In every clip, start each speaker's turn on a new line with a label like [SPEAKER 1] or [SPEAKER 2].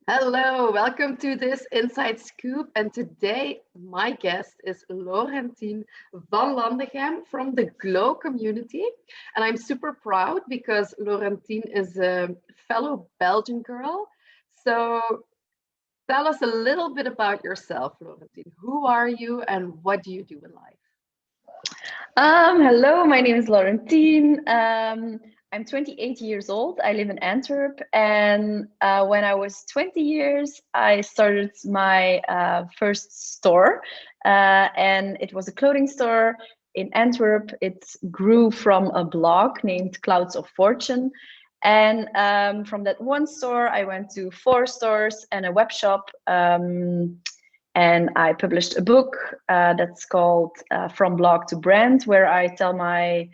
[SPEAKER 1] Hello, welcome to this Inside Scoop. And today, my guest is Laurentine van Landeghem from the Glo Community. And I'm super proud because Laurentine is a fellow Belgian girl. So tell us a little bit about yourself, Laurentine. Who are you and what do you do in life?
[SPEAKER 2] Hello, my name is Laurentine. I'm 28 years old. I live in Antwerp, and when I was 20 years, I started my first store, and it was a clothing store in Antwerp. It grew from a blog named Clouds of Fortune, and from that one store, I went to 4 stores and a web shop. And I published a book that's called From Blog to Brand, where I tell my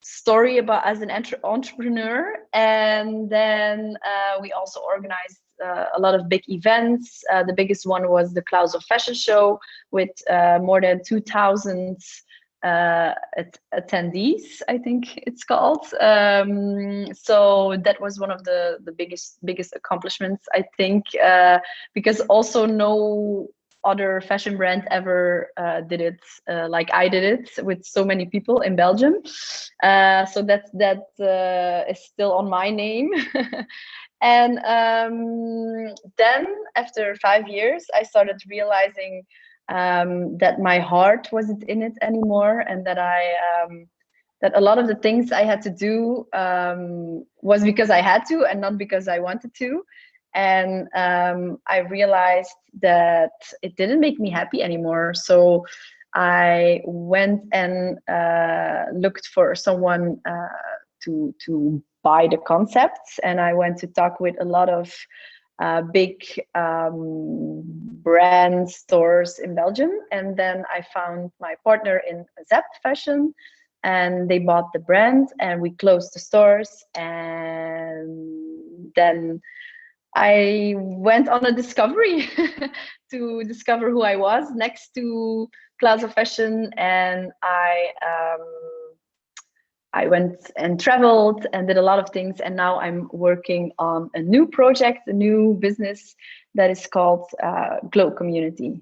[SPEAKER 2] story about as an entrepreneur. And then we also organized a lot of big events. The biggest one was the Clouds of Fashion Show with more than 2,000 attendees, I think it's called. So that was one of the biggest accomplishments, I think, because also no other fashion brand ever did it like I did it with so many people in Belgium. So that is still on my name. And then after 5 years, I started realizing that my heart wasn't in it anymore, and that that a lot of the things I had to do was because I had to and not because I wanted to. And I realized that it didn't make me happy anymore. So I went and looked for someone to buy the concepts, and I went to talk with a lot of big brand stores in Belgium. And then I found my partner in Zep Fashion, and they bought the brand, and we closed the stores. And then I went on a discovery to discover who I was next to Plaza Fashion, and I went and traveled and did a lot of things, and now I'm working on a new project, a new business that is called Glo Community.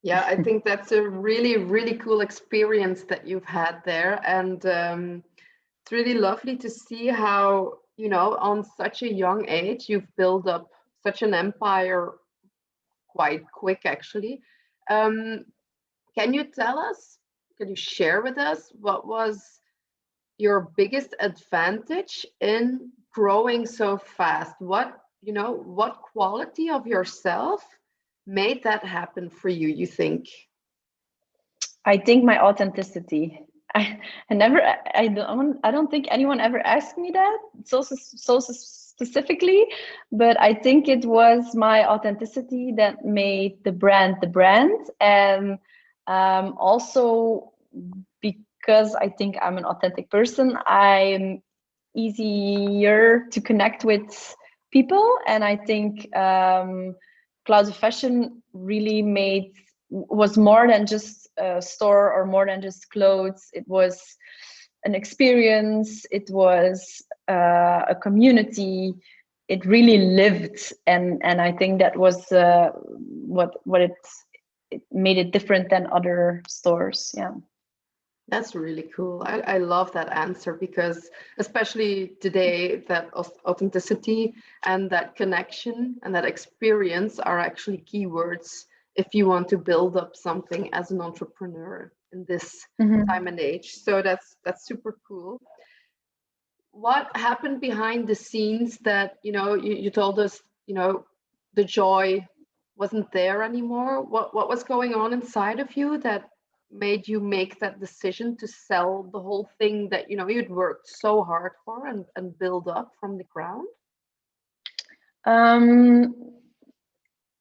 [SPEAKER 1] Yeah, I think that's a really, really cool experience that you've had there. And it's really lovely to see how, on such a young age, you've built up such an empire quite quick, actually. Um, can you tell us, can you share with us what was your biggest advantage in growing so fast? What quality of yourself made that happen for you, you think?
[SPEAKER 2] I think my authenticity. I don't think anyone ever asked me that so specifically, but I think it was my authenticity that made the brand, and also because I think I'm an authentic person, I'm easier to connect with people, and I think Clouds of Fashion really was more than just a store or more than just clothes. It was an experience. It was a community. It really lived, and I think that was what it made it different than other stores. Yeah.
[SPEAKER 1] That's really cool. I love that answer because, especially today, that authenticity and that connection and that experience are actually keywords if you want to build up something as an entrepreneur in this
[SPEAKER 2] Mm-hmm.
[SPEAKER 1] time and age. So that's super cool. What happened behind the scenes that, you told us, the joy wasn't there anymore? What was going on inside of you that made you make that decision to sell the whole thing that you'd worked so hard for and build up from the ground?
[SPEAKER 2] Um,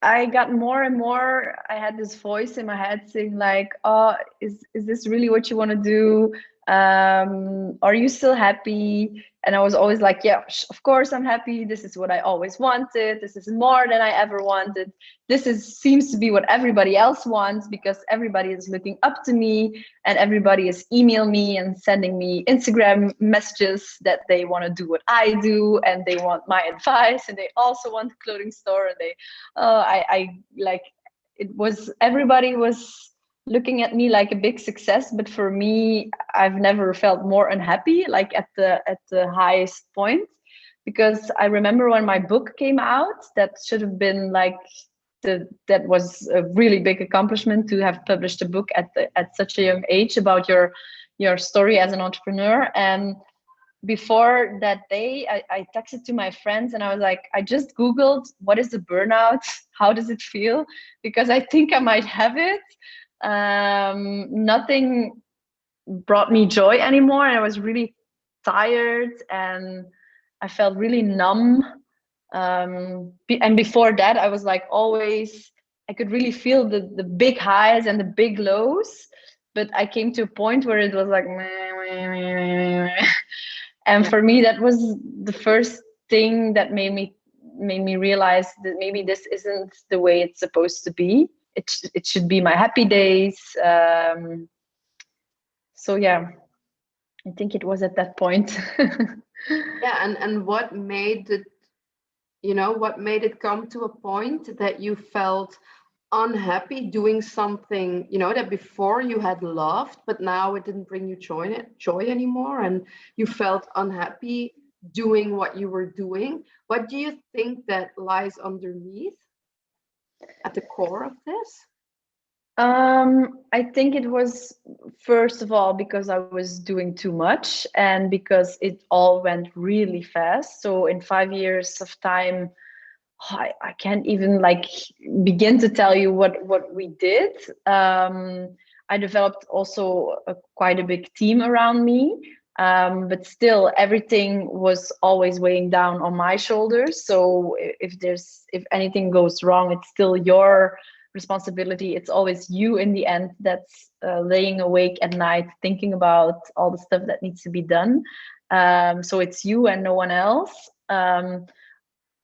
[SPEAKER 2] I got more and more. I had this voice in my head saying like, "Oh, is this really what you want to do? Are you still happy? And I was always like, yeah, of course I'm happy. This is what I always wanted. This is more than I ever wanted. Seems to be what everybody else wants, because everybody is looking up to me and everybody is emailing me and sending me Instagram messages that they want to do what I do and they want my advice, and they also want a clothing store, and they I like, it was, everybody was looking at me like a big success, but for me, I've never felt more unhappy, like at the highest point. Because I remember when my book came out, that should have been like that was a really big accomplishment, to have published a book at such a young age about your story as an entrepreneur. And before that day, I texted to my friends and I was like, I just Googled, what is a burnout? How does it feel? Because I think I might have it. Nothing brought me joy anymore. I was really tired and I felt really numb. And before that, I was like, always, I could really feel the big highs and the big lows. But I came to a point where it was like, meh, meh, meh, meh, meh. And for me, that was the first thing that made me realize that maybe this isn't the way it's supposed to be. It should be my happy days. So yeah, I think it was at that point.
[SPEAKER 1] Yeah, and what made it, what made it come to a point that you felt unhappy doing something, that before you had loved, but now it didn't bring you joy anymore, and you felt unhappy doing what you were doing? What do you think that lies underneath, at the core of this?
[SPEAKER 2] I think it was, first of all, because I was doing too much and because it all went really fast. So in 5 years of time, I can't even like begin to tell you what we did. I developed also quite a big team around me, but still everything was always weighing down on my shoulders. So if anything goes wrong, it's still your responsibility. It's always you in the end that's laying awake at night thinking about all the stuff that needs to be done. So it's you and no one else.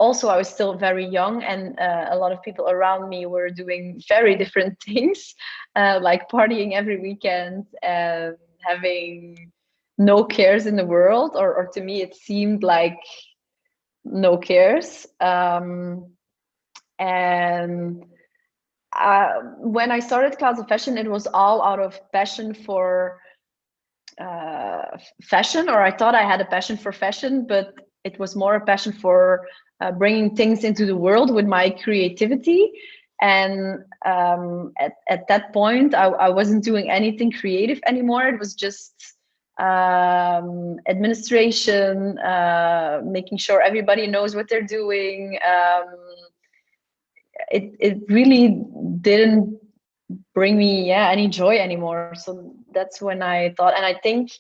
[SPEAKER 2] Also, I was still very young, and a lot of people around me were doing very different things, like partying every weekend and having no cares in the world, or to me it seemed like no cares. And when I started Clouds of Fashion, it was all out of passion for fashion, or I thought I had a passion for fashion, but it was more a passion for bringing things into the world with my creativity. And at that point, I wasn't doing anything creative anymore. It was just administration, making sure everybody knows what they're doing. It really didn't bring me any joy anymore. So that's when I thought, and I think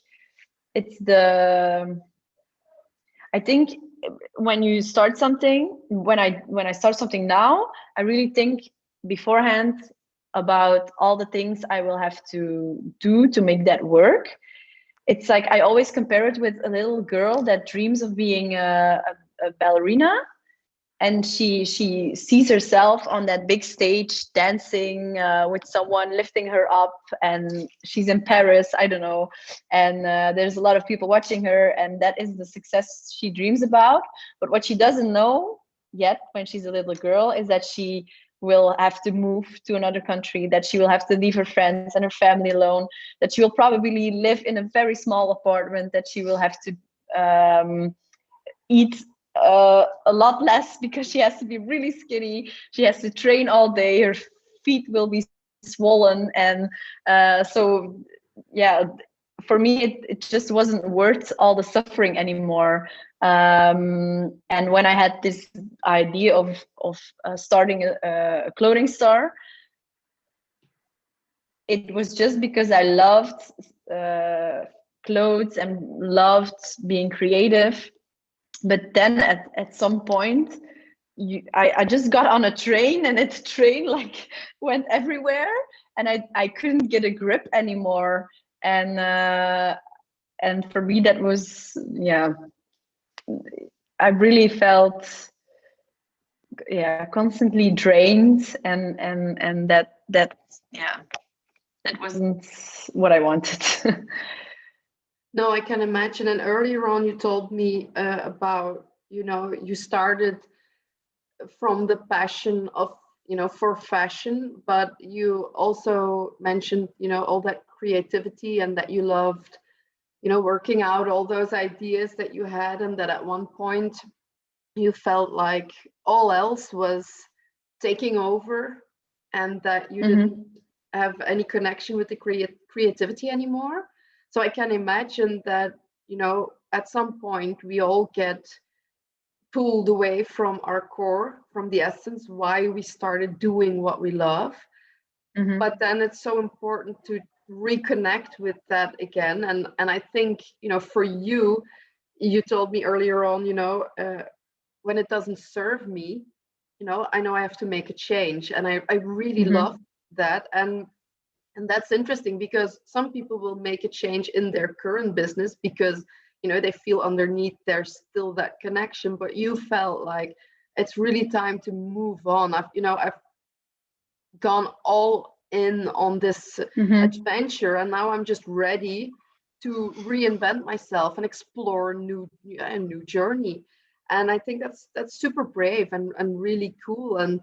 [SPEAKER 2] when you start something, when I start something now, I really think beforehand about all the things I will have to do to make that work. It's like I always compare it with a little girl that dreams of being a ballerina, and she sees herself on that big stage dancing with someone lifting her up, and she's in Paris, I don't know, and there's a lot of people watching her, and that is the success she dreams about. But what she doesn't know yet when she's a little girl is that she will have to move to another country, that she will have to leave her friends and her family alone, that she will probably live in a very small apartment, that she will have to eat a lot less because she has to be really skinny, she has to train all day, her feet will be swollen, and so yeah, for me it just wasn't worth all the suffering anymore. And when I had this idea of starting a clothing store, it was just because I loved clothes and loved being creative. But then at some point, I just got on a train, and the train like went everywhere, and I couldn't get a grip anymore. And and for me that was, yeah, I really felt, yeah, constantly drained, and that yeah, that wasn't what I wanted.
[SPEAKER 1] No, I can imagine. And earlier on, you told me about, you started from the passion of, for fashion, but you also mentioned, all that creativity and that you loved, working out all those ideas that you had, and that at one point you felt like all else was taking over, and that you didn't have any connection with the creativity anymore. So I can imagine that, at some point we all get pulled away from our core, from the essence why we started doing what we love. But then it's so important to reconnect with that again. And I think, for you, you told me earlier on, when it doesn't serve me, I know I have to make a change. And I really love that. And that's interesting, because some people will make a change in their current business because, they feel underneath there's still that connection. But you felt like it's really time to move on. I've gone all in on this adventure, and now I'm just ready to reinvent myself and explore a new journey. And I think that's super brave and really cool. And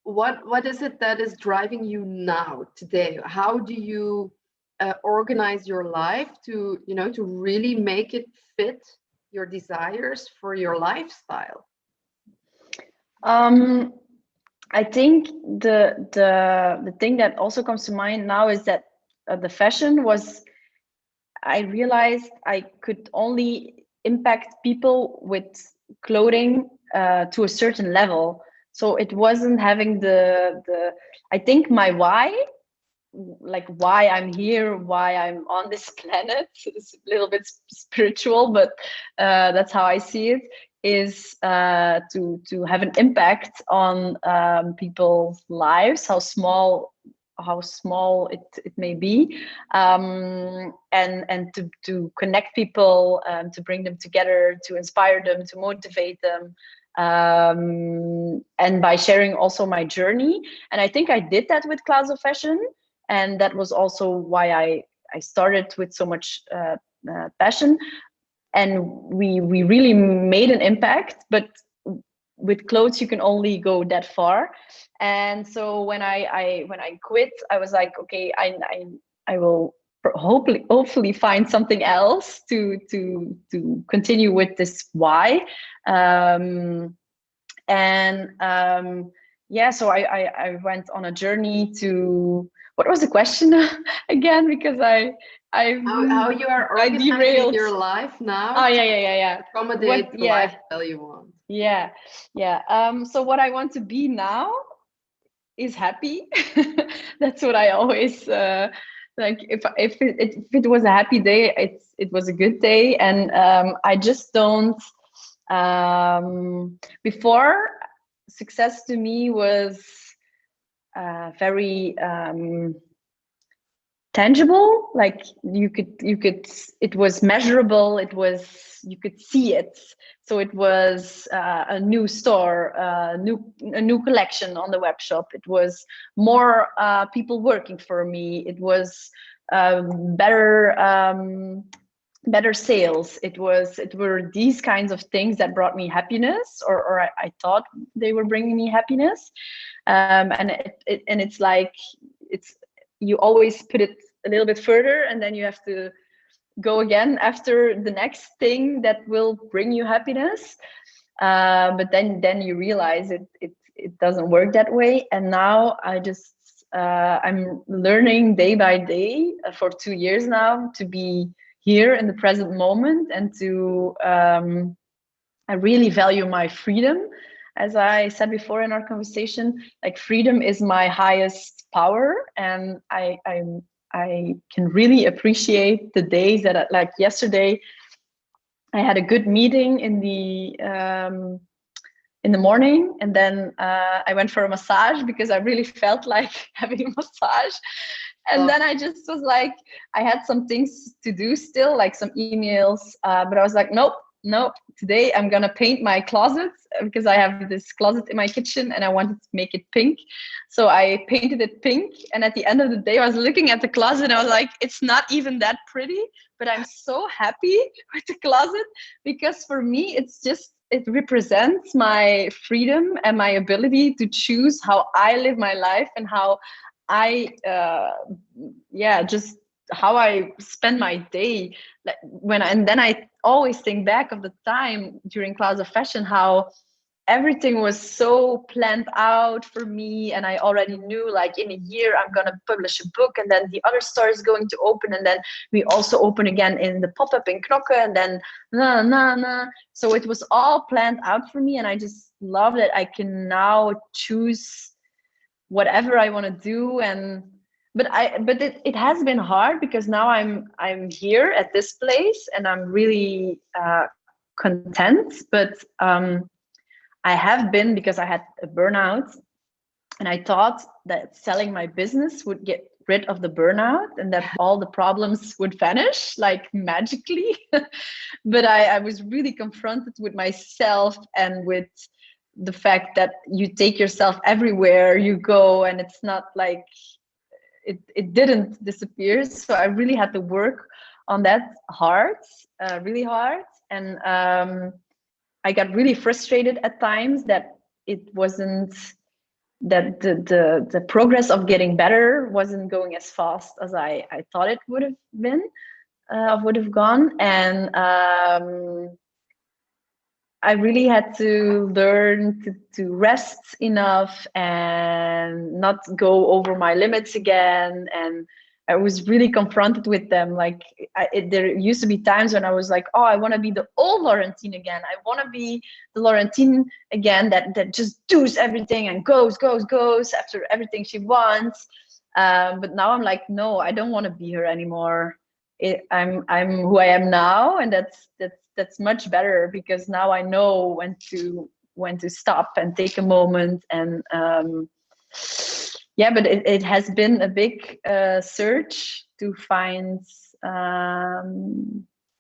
[SPEAKER 1] what is it that is driving you now today? How do you organize your life to to really make it fit your desires for your lifestyle?
[SPEAKER 2] I think the thing that also comes to mind now is that the fashion was, I realized I could only impact people with clothing to a certain level. So it wasn't having the I think my why, like why I'm here, why I'm on this planet, it's a little bit spiritual, but that's how I see it, is to have an impact on people's lives, how small it may be, and to connect people, to bring them together, to inspire them, to motivate them, and by sharing also my journey. And I think I did that with Clouds of Fashion, and that was also why I started with so much passion, and we really made an impact. But with clothes you can only go that far. And so when I quit, I was like, okay, I will hopefully find something else to continue with this why. Yeah, so I went on a journey to, what was the question again? Because
[SPEAKER 1] How you are
[SPEAKER 2] I
[SPEAKER 1] organizing
[SPEAKER 2] derailed
[SPEAKER 1] your life now
[SPEAKER 2] Oh
[SPEAKER 1] to
[SPEAKER 2] yeah.
[SPEAKER 1] accommodate the
[SPEAKER 2] Yeah.
[SPEAKER 1] lifestyle you want.
[SPEAKER 2] Yeah. So what I want to be now is happy. That's what I always like. If it was a happy day, it was a good day. And I just don't. Before, success to me was very tangible. Like you could it was measurable, you could see it. So it was a new store, a new collection on the web shop. It was more people working for me. It was better sales. It were these kinds of things that brought me happiness, or I thought they were bringing me happiness. And it's like, you always put it a little bit further, and then you have to go again after the next thing that will bring you happiness. But then you realize it doesn't work that way. And now I'm learning day by day for 2 years now to be here in the present moment, and to I really value my freedom. As I said before in our conversation, like, freedom is my highest power, and I can really appreciate the days that, like yesterday, I had a good meeting in the morning, and then I went for a massage because I really felt like having a massage. And then I just was like, I had some things to do still, like some emails, but I was like, nope, today I'm gonna paint my closet, because I have this closet in my kitchen and I wanted to make it pink. So I painted it pink, and at the end of the day I was looking at the closet and I was like, it's not even that pretty, but I'm so happy with the closet, because for me it represents my freedom and my ability to choose how I live my life, and how I just how I spend my day. Like and then I always think back of the time during Class of Fashion, how everything was so planned out for me, and I already knew, like, in a year I'm gonna publish a book, and then the other store is going to open, and then we also open again in the pop-up in Knokke, and then so it was all planned out for me, and I just love that I can now choose whatever I want to do. But it has been hard, because now I'm here at this place and I'm really content, but I have been, because I had a burnout, and I thought that selling my business would get rid of the burnout and that all the problems would vanish like magically. But I was really confronted with myself and with the fact that you take yourself everywhere you go, and it's not like it didn't disappear. So I really had to work on that hard, really hard. And I got really frustrated at times that it wasn't, that the progress of getting better wasn't going as fast as I thought it would have been, would have gone. And I really had to learn to rest enough and not go over my limits again. And I was really confronted with them. Like there used to be times when I was like, oh, I want to be the old Laurentine again. I want to be the Laurentine again that just does everything and goes after everything she wants. But now I'm like, no, I don't want to be her anymore. I'm who I am now, and that's much better, because now I know when to stop and take a moment. And but it has been a big search to find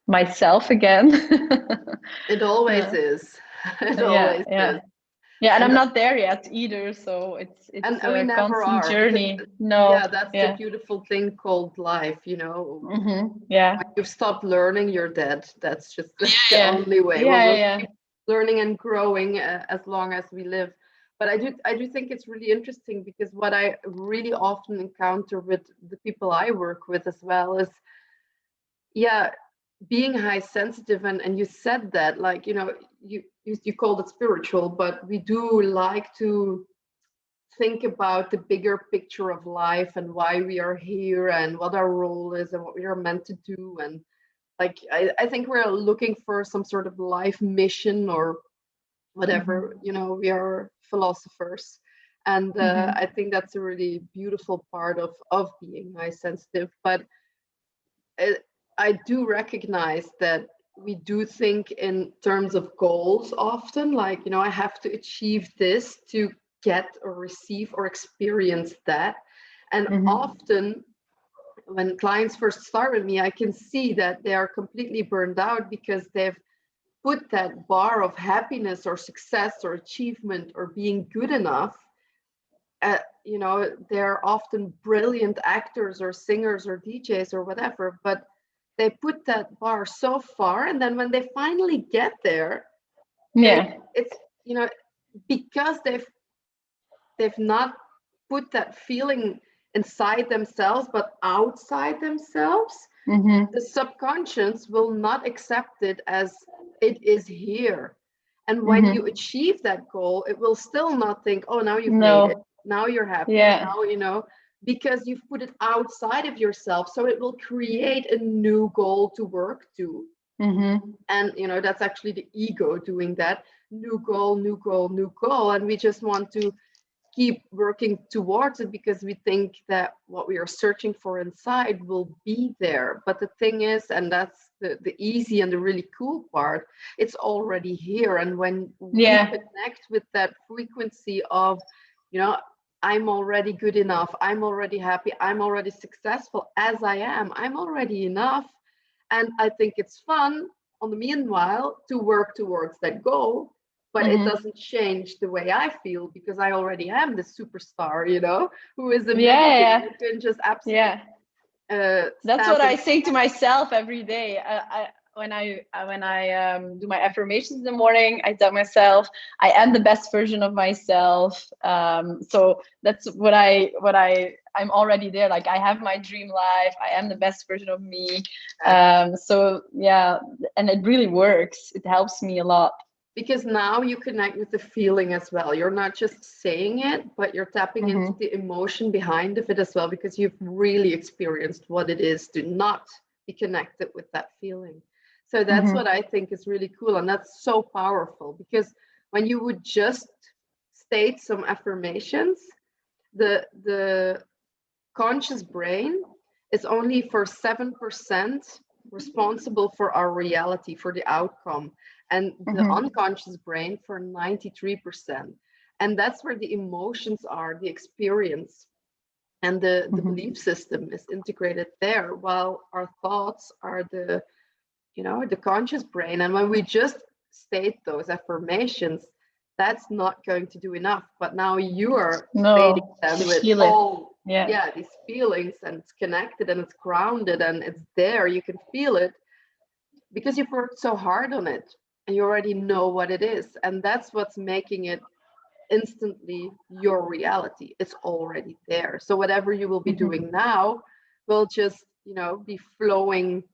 [SPEAKER 2] myself again.
[SPEAKER 1] It always is. It always is.
[SPEAKER 2] Yeah, and I'm not there yet either, so it's
[SPEAKER 1] and we
[SPEAKER 2] a
[SPEAKER 1] never
[SPEAKER 2] constant
[SPEAKER 1] are,
[SPEAKER 2] journey. No,
[SPEAKER 1] yeah, that's the beautiful thing called life, you know.
[SPEAKER 2] Yeah,
[SPEAKER 1] when you've stopped learning, you're dead. That's just the only way. We'll keep learning and growing as long as we live. But I do think it's really interesting, because what I really often encounter with the people I work with as well is, being high sensitive. And you said that, like, you know, you called it spiritual, but we do like to think about the bigger picture of life and why we are here and what our role is and what we are meant to do. And like I think we're looking for some sort of life mission or whatever. You know, we are philosophers, and I think that's a really beautiful part of being high sensitive. But I do recognize that we do think in terms of goals often, like, you know, I have to achieve this to get or receive or experience that. And often when clients first start with me, I can see that they are completely burned out, because they've put that bar of happiness or success or achievement or being good enough. You know, they're often brilliant actors or singers or DJs or whatever, but they put that bar so far, and then when they finally get there, it's, you know, because they've not put that feeling inside themselves but outside themselves, the subconscious will not accept it as it is here. And when you achieve that goal, it will still not think, oh, now you've made it, now you're happy, now, you know, because you've put it outside of yourself. So it will create a new goal to work to. And, you know, that's actually the ego doing that. New goal, new goal, new goal. And we just want to keep working towards it, because we think that what we are searching for inside will be there. But the thing is, and that's the easy and the really cool part, it's already here. And when we connect with that frequency of, you know, I'm already good enough, I'm already happy, I'm already successful as I am, I'm already enough. And I think it's fun on the meanwhile to work towards that goal, but it doesn't change the way I feel, because I already am the superstar, who is amazing.
[SPEAKER 2] Yeah.
[SPEAKER 1] You can just absolutely
[SPEAKER 2] That's what I
[SPEAKER 1] stamp
[SPEAKER 2] say to myself every day. When I do my affirmations in the morning, I tell myself I am the best version of myself. So that's I'm already there. Like, I have my dream life. I am the best version of me. So yeah, and it really works. It helps me a lot.
[SPEAKER 1] because now you connect with the feeling as well. You're not just saying it, but you're tapping into the emotion behind of it as well, because you've really experienced what it is to not be connected with that feeling. So that's what I think is really cool. And that's so powerful, because when you would just state some affirmations, the conscious brain is only for 7% responsible for our reality, for the outcome, and the unconscious brain for 93%. And that's where the emotions are, the experience, and the belief system is integrated there, while our thoughts are the conscious brain. And when we just state those affirmations, that's not going to do enough. But now you are stating them with all these feelings, and it's connected and it's grounded and it's there. You can feel it because you've worked so hard on it, and you already know what it is. And that's what's making it instantly your reality. It's already there. So whatever you will be doing now will just, be flowing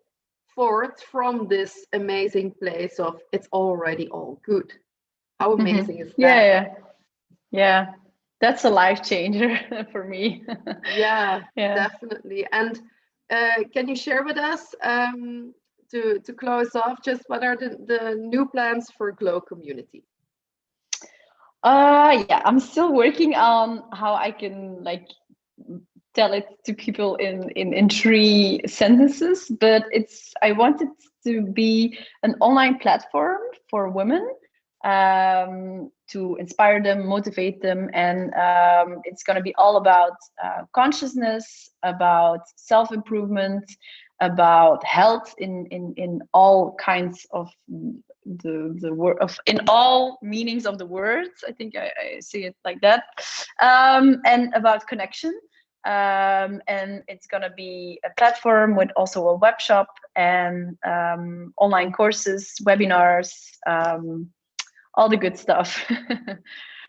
[SPEAKER 1] forth from this amazing place of it's already all good. How amazing is that?
[SPEAKER 2] Yeah. That's a life changer for me.
[SPEAKER 1] Yeah, definitely. And can you share with us, to close off, just what are the new plans for Glo Community?
[SPEAKER 2] Yeah, I'm still working on how I can tell it to people in 3 sentences, but I want it to be an online platform for women, to inspire them, motivate them, and it's going to be all about consciousness, about self-improvement, about health in all kinds of the word of in all meanings of the words. I think I see it like that, and about connection. And it's going to be a platform with also a web shop and online courses, webinars, all the good stuff.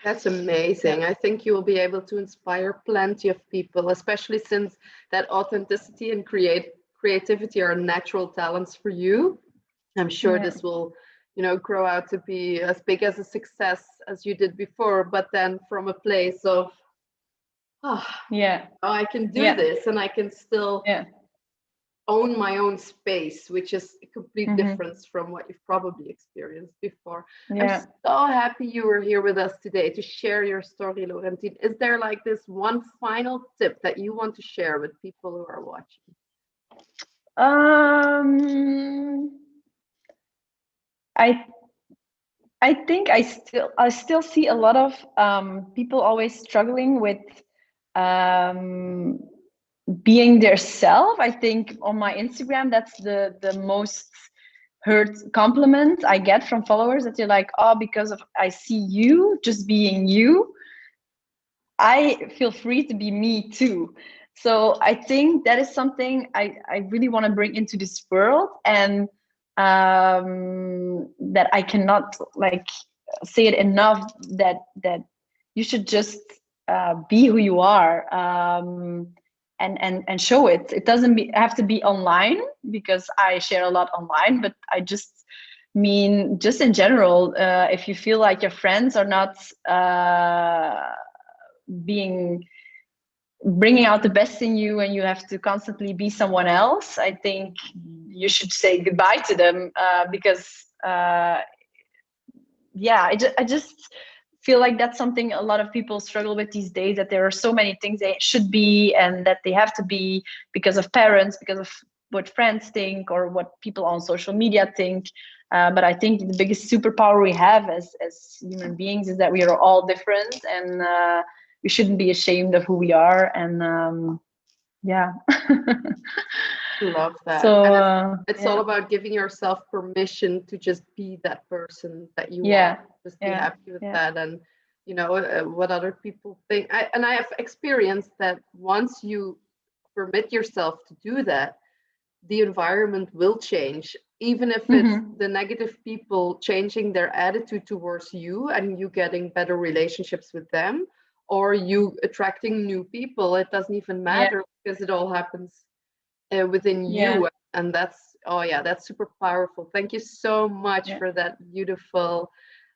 [SPEAKER 1] That's amazing. I think you will be able to inspire plenty of people, especially since that authenticity and creativity are natural talents for you. I'm sure this will, grow out to be as big as a success as you did before, but then from a place of, I can do this, and I can still own my own space, which is a complete difference from what you've probably experienced before. I'm so happy you were here with us today to share your story, Laurentine. Is there this one final tip that you want to share with people who are watching?
[SPEAKER 2] I think I still see a lot of people always struggling with being their self. I think on my Instagram, that's the most heard compliment I get from followers, that you're like, oh, because of I see you just being you, I feel free to be me too. So I think that is something I really want to bring into this world, and that I cannot say it enough, that you should just be who you are, and show it. It doesn't have to be online, because I share a lot online, but I just mean just in general, if you feel like your friends are not bringing out the best in you, and you have to constantly be someone else, I think you should say goodbye to them, because I just feel like that's something a lot of people struggle with these days, that there are so many things they should be and that they have to be because of parents, because of what friends think or what people on social media think. But I think the biggest superpower we have as human beings is that we are all different, and we shouldn't be ashamed of who we are. And yeah.
[SPEAKER 1] Love that.
[SPEAKER 2] So
[SPEAKER 1] And it's all about giving yourself permission to just be that person that you are. Just be happy with that, and you know what other people think. I have experienced that once you permit yourself to do that, the environment will change, even if it's the negative people changing their attitude towards you and you getting better relationships with them, or you attracting new people. It doesn't even matter because it all happens within you. And that's that's super powerful. Thank you so much for that beautiful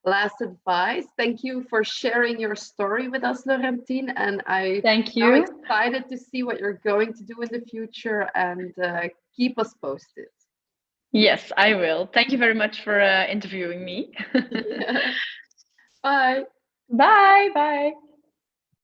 [SPEAKER 1] last advice. Thank you for sharing your story with us, Laurentine, and I'm excited to see what you're going to do in the future, and keep us posted.
[SPEAKER 2] Yes, I will. Thank you very much for interviewing me.
[SPEAKER 1] Bye.
[SPEAKER 2] Bye.